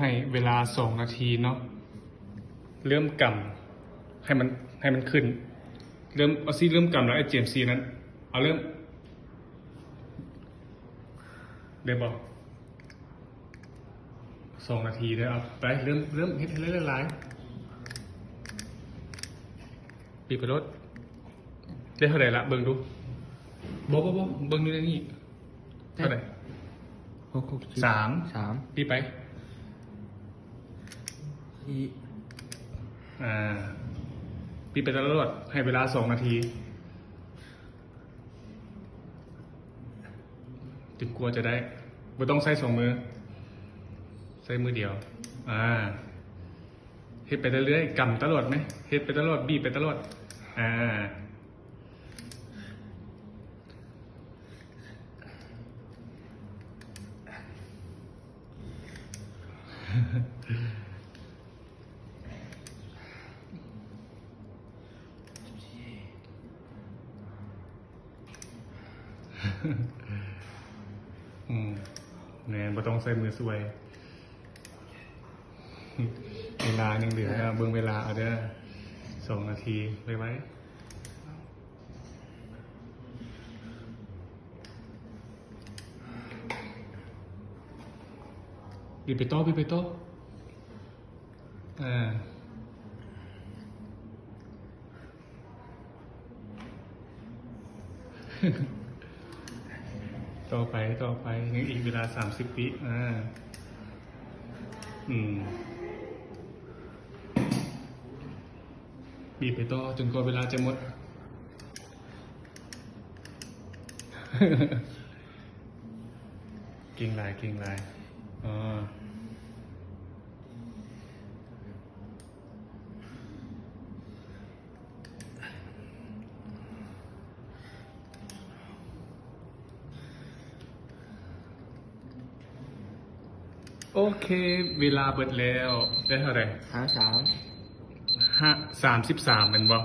ให้เวลา2 นาทีเนาะเริ่มกำให้มันขึ้นเริ่มเอาซี่เริ่มกำแล้วไอ้ GMC นั้นเอาเริ่มเดี๋ยวบอก2 นาทีเดี๋ยวเอาไปเริ่มเฮ็ดให้ละลายปิดไปรถได้เท่าไหร่ละเบิ่งดูบ่เบิ่งดูในนี่เท่าไหร่สามปีไปปีไปตลอดให้เวลา2 นาทีถึงกลัวจะได้ไม่ต้องใช้2 มือใช้มือเดียวเฮ็ดไปเรื่อยๆกำตลอดไหมเฮ็ดไปตลอดบีบไปตลอดเนี่ยไม่ต้องใส่มือสวยเวลายังเหลือเบิ่งเวลาเอาเด้อ2 นาทีไว้บีบไปโต๊ะต่อไปยังอีกเวลา30 วิบีบไปต่อจนกว่าเวลาจะหมด เก่งลายโอเคเวลาเบิดแล้วได้เท่าไหร่33เป็นบ่